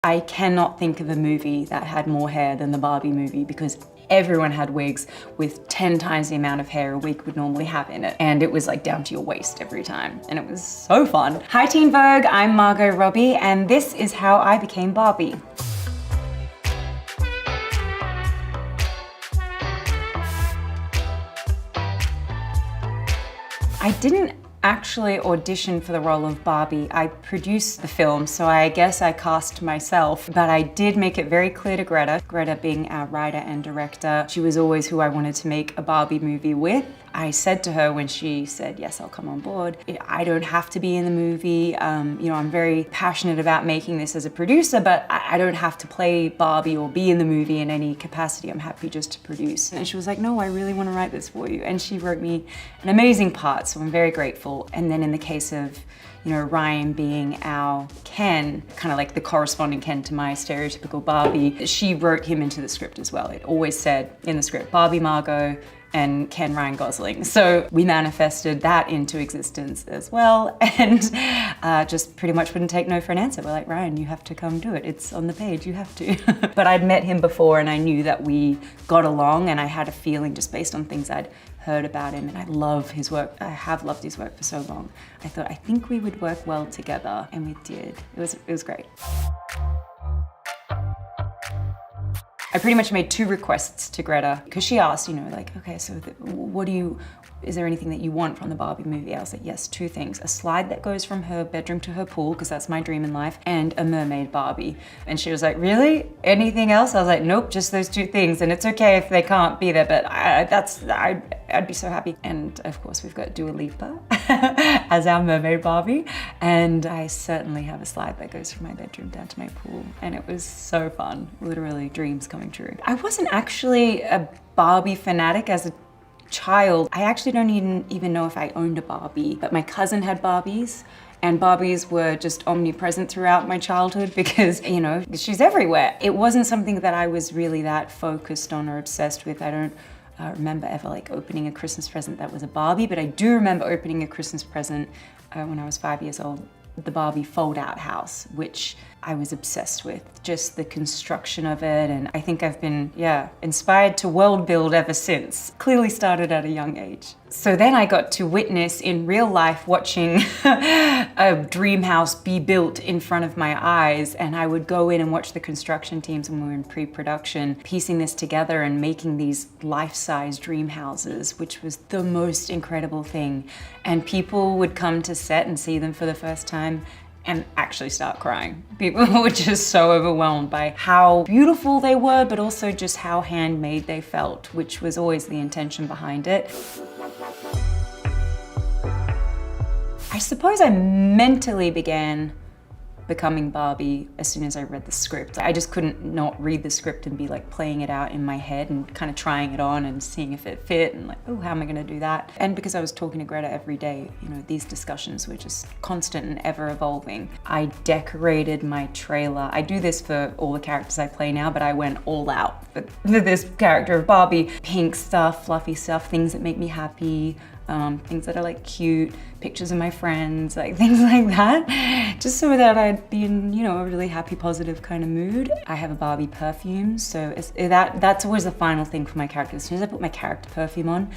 I cannot think of a movie that had more hair than the Barbie movie because everyone had wigs with 10 times the amount of hair a wig would normally have in it. And it was like down to your waist every time. And it was so fun. Hi Teen Vogue, I'm Margot Robbie, and this is how I became Barbie. I didn't actually audition for the role of Barbie. I produced the film, so I guess I cast myself, but I did make it very clear to Greta, Greta being our writer and director, she was always who I wanted to make a Barbie movie with. I said to her when she said, yes, I'll come on board, I don't have to be in the movie. You know, I'm very passionate about making this as a producer, but I don't have to play Barbie or be in the movie in any capacity. I'm happy just to produce. And she was like, no, I really want to write this for you. And she wrote me an amazing part, so I'm very grateful. And then in the case of, you know, Ryan being our Ken, kind of like the corresponding Ken to my stereotypical Barbie, she wrote him into the script as well. It always said in the script, Barbie Margot and Ken Ryan Gosling. So we manifested that into existence as well, and just pretty much wouldn't take no for an answer. We're like, Ryan, you have to come do it. It's on the page, you have to. But I'd met him before and I knew that we got along, and I had a feeling just based on things I'd heard about him, and I love his work. I have loved his work for so long. I thought, I think we would work well together, and we did. It was great. I pretty much made 2 requests to Greta because she asked, you know, like, okay, so is there anything that you want from the Barbie movie? I was like, yes, 2 things. A slide that goes from her bedroom to her pool, because that's my dream in life, and a mermaid Barbie. And she was like, really? Anything else? I was like, nope, just those 2 things. And it's okay if they can't be there, but I'd be so happy. And of course, we've got Dua Lipa as our mermaid Barbie. And I certainly have a slide that goes from my bedroom down to my pool. And it was so fun, literally dreams coming true. I wasn't actually a Barbie fanatic as a child. I actually don't even know if I owned a Barbie, but my cousin had Barbies, and Barbies were just omnipresent throughout my childhood because, you know, she's everywhere. It wasn't something that I was really that focused on or obsessed with. I don't remember ever like opening a Christmas present that was a Barbie, but I do remember opening a Christmas present when I was 5 years old, the Barbie fold-out house, which I was obsessed with, just the construction of it. And I think I've been, inspired to world build ever since. Clearly started at a young age. So then I got to witness in real life watching a dream house be built in front of my eyes. And I would go in and watch the construction teams when we were in pre-production, piecing this together and making these life-size dream houses, which was the most incredible thing. And people would come to set and see them for the first time and actually start crying. People were just so overwhelmed by how beautiful they were, but also just how handmade they felt, which was always the intention behind it. I suppose I mentally began becoming Barbie as soon as I read the script. I just couldn't not read the script and be like playing it out in my head and kind of trying it on and seeing if it fit and like, oh, how am I gonna do that? And because I was talking to Greta every day, you know, these discussions were just constant and ever evolving. I decorated my trailer. I do this for all the characters I play now, but I went all out for this character of Barbie. Pink stuff, fluffy stuff, things that make me happy. Things that are like cute, pictures of my friends, like things like that, just so that I'd be in, you know, a really happy, positive kind of mood. I have a Barbie perfume, so that's always the final thing for my character. As soon as I put my character perfume on,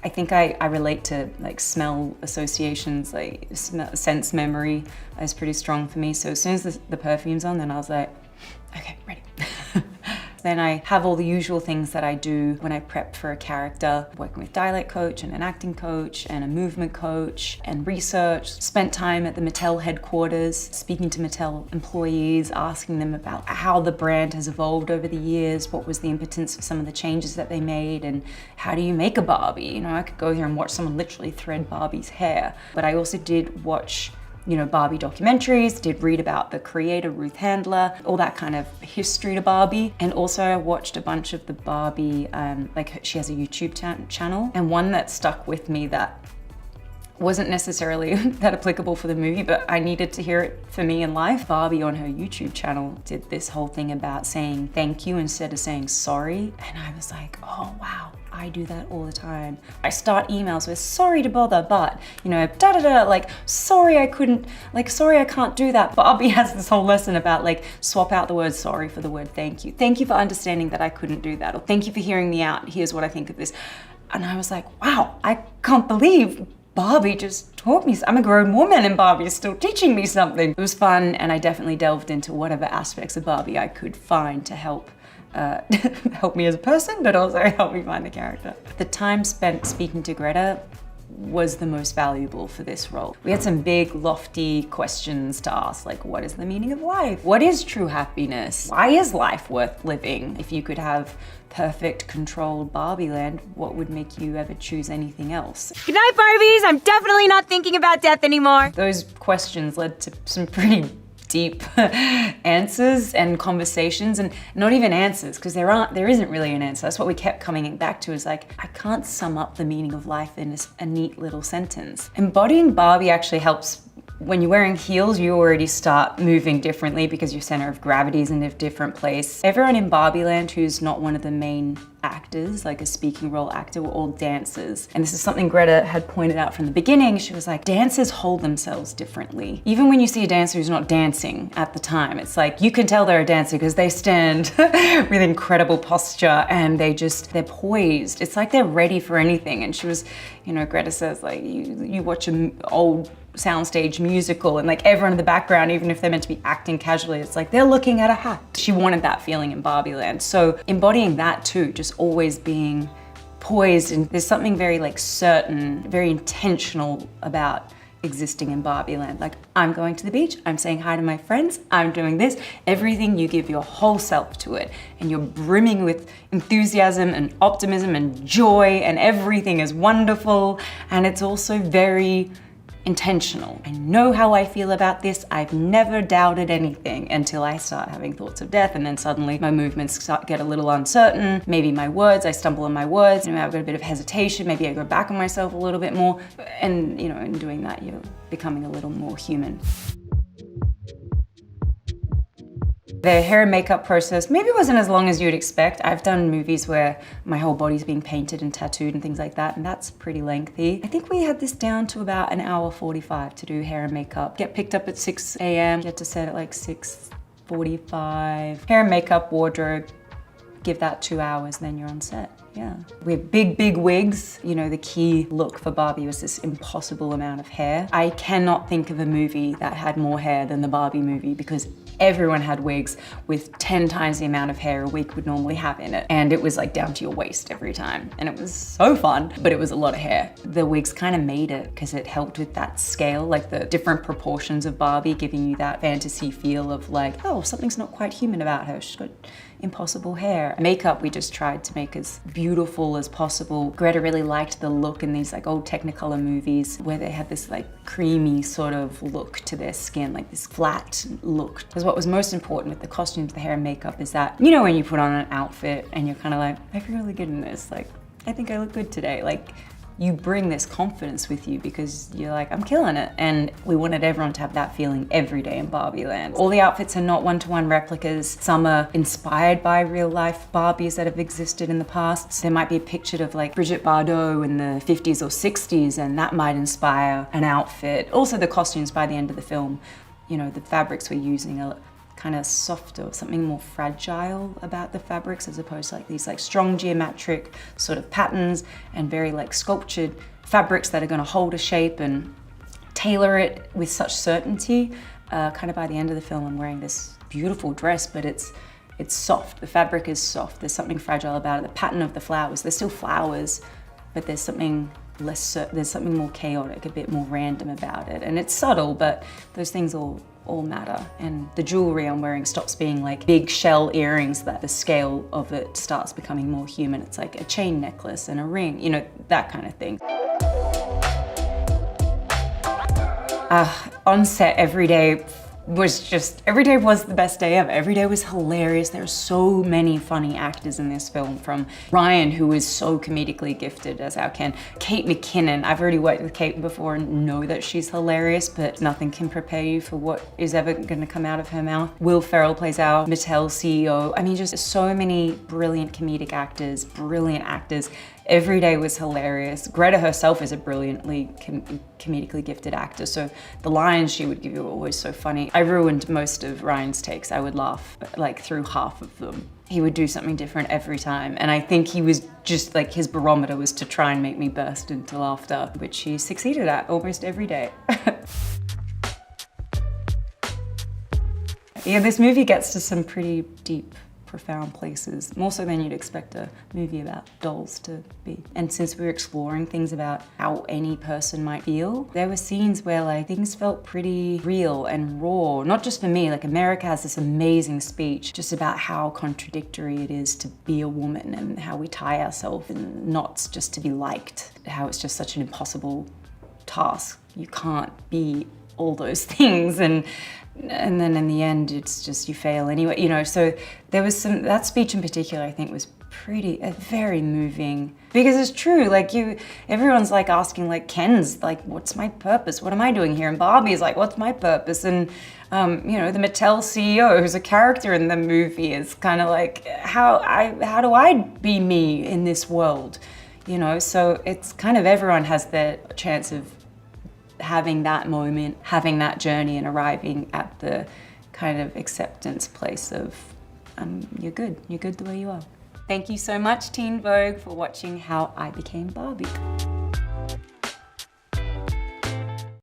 I think I relate to like smell associations, like sense memory is pretty strong for me. So as soon as the perfume's on, then I was like, okay, ready. Then I have all the usual things that I do when I prep for a character, working with dialect coach and an acting coach and a movement coach and research. Spent time at the Mattel headquarters, speaking to Mattel employees, asking them about how the brand has evolved over the years, what was the impotence of some of the changes that they made, and how do you make a Barbie? You know, I could go here and watch someone literally thread Barbie's hair. But I also did watch, you know, Barbie documentaries, did read about the creator, Ruth Handler, all that kind of history to Barbie. And also I watched a bunch of the Barbie, like she has a YouTube channel, and one that stuck with me that wasn't necessarily that applicable for the movie, but I needed to hear it for me in life. Barbie on her YouTube channel did this whole thing about saying thank you instead of saying sorry. And I was like, oh wow, I do that all the time. I start emails with sorry to bother, but, you know, like sorry I couldn't, like sorry I can't do that. Barbie has this whole lesson about like swap out the word sorry for the word thank you. Thank you for understanding that I couldn't do that, or thank you for hearing me out. Here's what I think of this. And I was like, wow, I can't believe Barbie just taught me. I'm a grown woman and Barbie is still teaching me something. It was fun, and I definitely delved into whatever aspects of Barbie I could find to help help me as a person, but also help me find the character. The time spent speaking to Greta was the most valuable for this role. We had some big, lofty questions to ask, like what is the meaning of life? What is true happiness? Why is life worth living? If you could have perfect, controlled Barbie land, what would make you ever choose anything else? Good night, Barbies! I'm definitely not thinking about death anymore. Those questions led to some pretty deep answers and conversations, and not even answers, because there isn't really an answer. That's what we kept coming back to, is like, I can't sum up the meaning of life in a neat little sentence. Embodying Barbie actually helps. When you're wearing heels, you already start moving differently because your center of gravity is in a different place. Everyone in Barbie Land who's not one of the main actors, like a speaking role actor, were all dancers. And this is something Greta had pointed out from the beginning. She was like, dancers hold themselves differently. Even when you see a dancer who's not dancing at the time, it's like, you can tell they're a dancer because they stand with incredible posture and they're poised. It's like they're ready for anything. And she was, you know, Greta says, like, you watch an old soundstage musical and like everyone in the background, even if they're meant to be acting casually, it's like they're looking at a hat. She wanted that feeling in Barbie Land. So embodying that too, just always being poised, and there's something very like certain, very intentional about existing in Barbie Land. Like, I'm going to the beach, I'm saying hi to my friends, I'm doing this. Everything, you give your whole self to it, and you're brimming with enthusiasm and optimism and joy, and everything is wonderful, and it's also very intentional. I know how I feel about this. I've never doubted anything until I start having thoughts of death, and then suddenly my movements get a little uncertain. Maybe my words, I stumble on my words, and I've got a bit of hesitation. Maybe I go back on myself a little bit more. And you know, in doing that, you're becoming a little more human. The hair and makeup process maybe wasn't as long as you'd expect. I've done movies where my whole body's being painted and tattooed and things like that, and that's pretty lengthy. I think we had this down to about an hour 45 to do hair and makeup. Get picked up at 6 a.m., get to set at like 6:45. Hair and makeup, wardrobe, give that 2 hours, then you're on set. Yeah. We have big wigs. You know, the key look for Barbie was this impossible amount of hair. I cannot think of a movie that had more hair than the Barbie movie, because everyone had wigs with 10 times the amount of hair a wig would normally have in it. And it was like down to your waist every time. And it was so fun, but it was a lot of hair. The wigs kind of made it because it helped with that scale, like the different proportions of Barbie, giving you that fantasy feel of like, oh, something's not quite human about her. She's got impossible hair. Makeup, we just tried to make as beautiful as possible. Greta really liked the look in these like old Technicolor movies where they had this like creamy sort of look to their skin, like this flat look. Because what was most important with the costumes, the hair and makeup, is that, you know, when you put on an outfit and you're kind of like, I feel really good in this, like, I think I look good today. Like, you bring this confidence with you because you're like, I'm killing it. And we wanted everyone to have that feeling every day in Barbie Land. All the outfits are not one-to-one replicas. Some are inspired by real life Barbies that have existed in the past. There might be a picture of like Brigitte Bardot in the 50s or 60s, and that might inspire an outfit. Also the costumes by the end of the film, you know, the fabrics we're using are kind of softer, something more fragile about the fabrics, as opposed to like these like strong geometric sort of patterns and very like sculptured fabrics that are going to hold a shape and tailor it with such certainty. Kind of by the end of the film, I'm wearing this beautiful dress, but it's soft. The fabric is soft. There's something fragile about it. The pattern of the flowers, they're still flowers, but there's something there's something more chaotic, a bit more random about it. And it's subtle, but those things all matter. And the jewelry I'm wearing stops being like big shell earrings that the scale of it starts becoming more human. It's like a chain necklace and a ring, you know, that kind of thing. On set every day was the best day ever. Every day was hilarious. There are so many funny actors in this film, from Ryan, who is so comedically gifted as our Ken, Kate McKinnon. I've already worked with Kate before and know that she's hilarious, but nothing can prepare you for what is ever gonna come out of her mouth. Will Ferrell plays our Mattel CEO. I mean, just so many brilliant comedic actors, brilliant actors. Every day was hilarious. Greta herself is a brilliantly comedically gifted actor, so the lines she would give you were always so funny. I ruined most of Ryan's takes. I would laugh like through half of them. He would do something different every time, and I think he was just like, his barometer was to try and make me burst into laughter, which he succeeded at almost every day. Yeah, this movie gets to some pretty deep, profound places, more so than you'd expect a movie about dolls to be. And since we were exploring things about how any person might feel, there were scenes where like things felt pretty real and raw. Not just for me, like America has this amazing speech just about how contradictory it is to be a woman and how we tie ourselves in knots just to be liked, how it's just such an impossible task. You can't be all those things, and then in the end it's just you fail anyway, you know. So there was that speech in particular I think was very moving, because it's true, like everyone's like asking, like Ken's like, what's my purpose, what am I doing here, and Barbie's like, what's my purpose, and you know, the Mattel CEO, who's a character in the movie, is kind of like, how do I be me in this world, you know. So it's kind of, everyone has their chance of having that moment, having that journey, and arriving at the kind of acceptance place of you're good the way you are. Thank you so much, Teen Vogue, for watching How I Became Barbie.